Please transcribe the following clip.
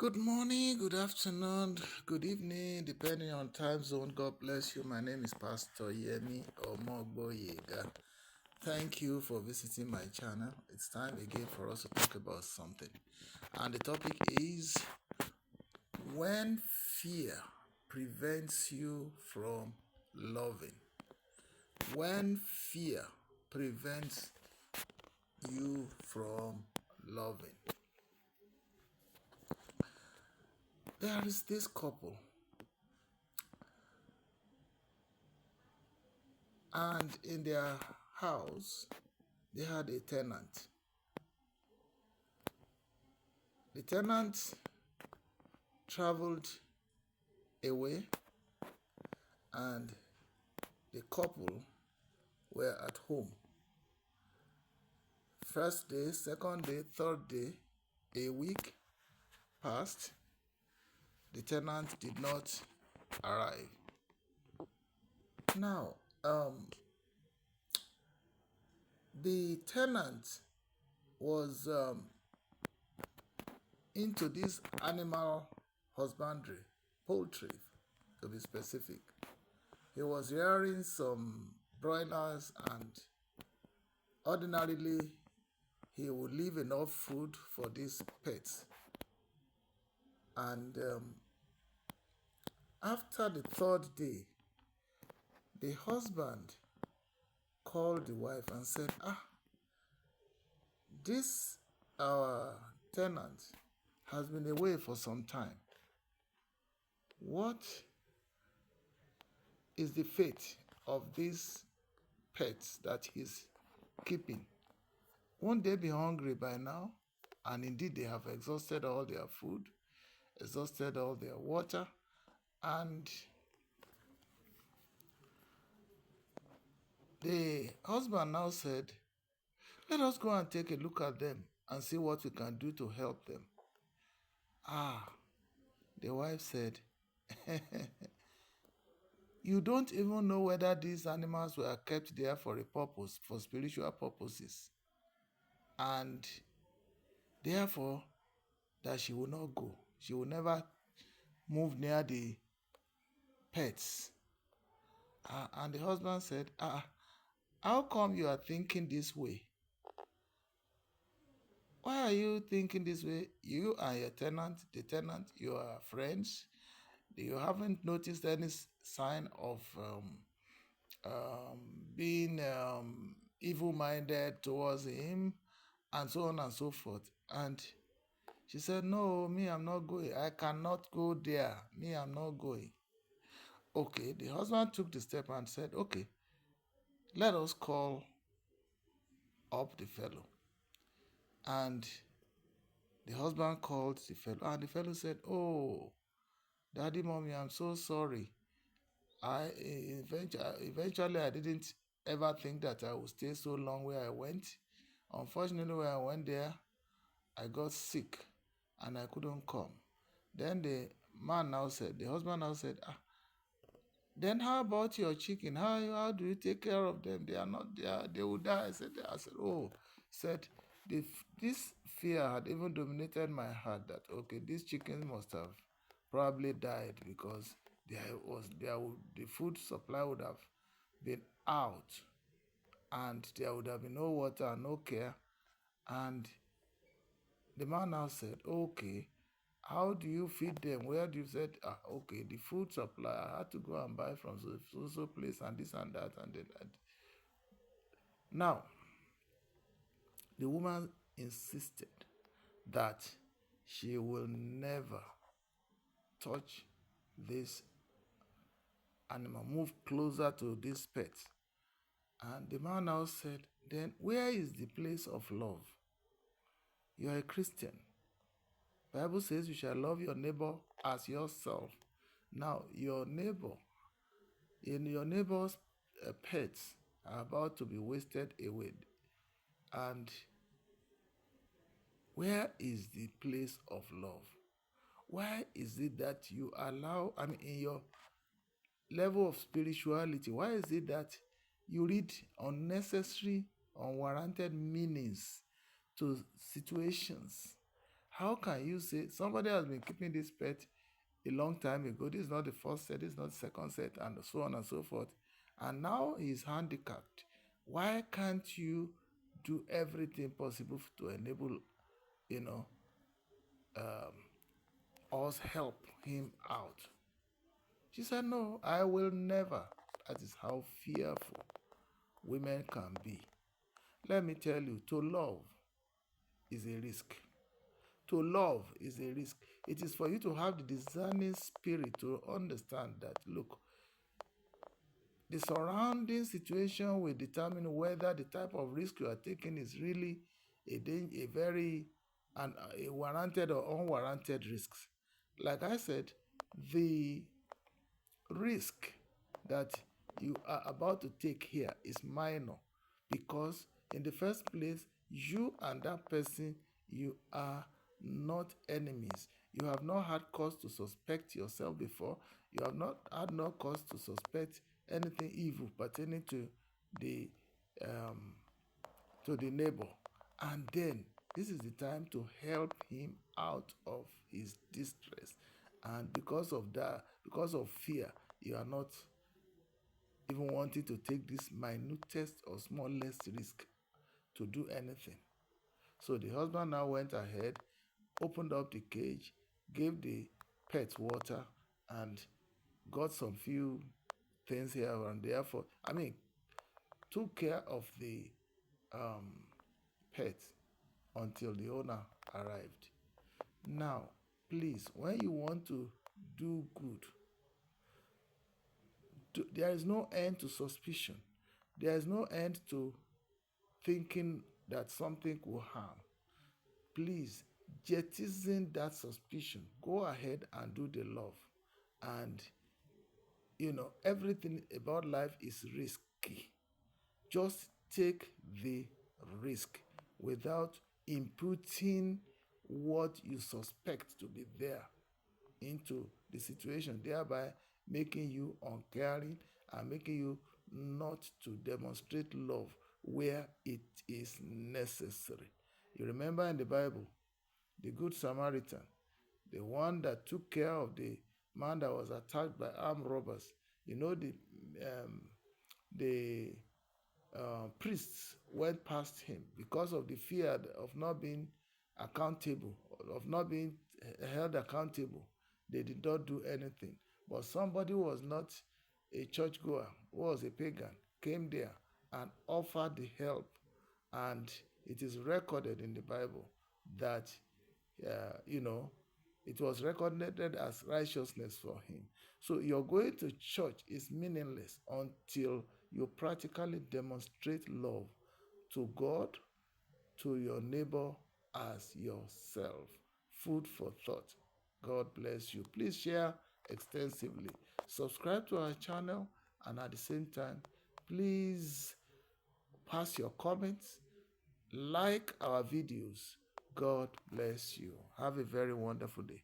Good morning, good afternoon, good evening, depending on time zone. God bless you. My name is Pastor Yemi Omogboyega. Thank you for visiting my channel. It's time again for us to talk about something. And the topic is when fear prevents you from loving. When fear prevents you from loving. There is this couple, and in their house, they had a tenant. The tenant traveled away, and the couple were at home. First day, second day, third day, a week passed. The tenant did not arrive. Now, the tenant was into this animal husbandry, poultry to be specific. He was rearing some broilers, and ordinarily he would leave enough food for these pets. And after the third day, the husband called the wife and said, this our tenant has been away for some time. What is the fate of these pets that he's keeping? Won't they be hungry by now? And indeed, they have exhausted all their food, exhausted all their water, and the husband now said, let us go and take a look at them and see what we can do to help them. The wife said, you don't even know whether these animals were kept there for a purpose, for spiritual purposes. And therefore, that she will not go. She will never move near the pets. And the husband said, how come you are thinking this way? Why are you thinking this way? You and your tenant, the tenant, you are friends. You haven't noticed any sign of being evil-minded towards him, and so on and so forth. And she said, no, me, I'm not going. I cannot go there. Me, I'm not going. Okay, the husband took the step and said, okay, let us call up the fellow. And the husband called the fellow, and the fellow said, oh, Daddy, Mommy, I'm so sorry. Eventually I didn't ever think that I would stay so long where I went. Unfortunately, when I went there, I got sick and I couldn't come. Then the husband now said, then how about your chicken? How do you take care of them? They are not there, they will die. I said, this fear had even dominated my heart that, okay, these chickens must have probably died because the food supply would have been out, and there would have been no water, no care. And the man now said, okay, how do you feed them? Where do you said, okay, the food supply, I had to go and buy from so place and this and that and then that. Now, the woman insisted that she will never touch this animal, move closer to this pet. And the man now said, then where is the place of love? You are a Christian. Bible says you shall love your neighbor as yourself. Now, your neighbor's pets are about to be wasted away. And where is the place of love? Why is it that you allow, in your level of spirituality, why is it that you read unnecessary, unwarranted meanings to situations? How can you say somebody has been keeping this pet a long time ago? This is not the first set, this is not the second set, and so on and so forth. And now he's handicapped. Why can't you do everything possible to enable, you know, us help him out? She said, no, I will never. That is how fearful women can be. Let me tell you, to love is a risk. To love is a risk. It is for you to have the discerning spirit to understand that, look, the surrounding situation will determine whether the type of risk you are taking is really a very a warranted or unwarranted risks. Like I said, the risk that you are about to take here is minor because in the first place you and that person, you are not enemies. You have not had cause to suspect yourself before. You have not had no cause to suspect anything evil pertaining the um, to the neighbor. And then this is the time to help him out of his distress. And because of that, because of fear, you are not even wanting to take this minutest or smallest risk to do anything. So the husband now went ahead, opened up the cage, gave the pet water, and got some few things here and there for, took care of the um, pet until the owner arrived. Now, please, when you want to do good, there is no end to suspicion. There is no end to thinking that something will harm. Please jettison that suspicion. Go ahead and do the love. And everything about life is risky. Just take the risk without imputing what you suspect to be there into the situation, thereby making you uncaring and making you not to demonstrate love where it is necessary. You remember in the Bible, the Good Samaritan, the one that took care of the man that was attacked by armed robbers. Um, the priests went past him because of the fear of not being accountable, of not being held accountable. They did not do anything. But somebody who was not a churchgoer, who was a pagan, came there and offered the help. And it is recorded in the Bible that, it was recorded as righteousness for him. So your going to church is meaningless until you practically demonstrate love to God, to your neighbor, as yourself. Food for thought. God bless you. Please share extensively. Subscribe to our channel, and at the same time, please pass your comments, like our videos. God bless you. Have a very wonderful day.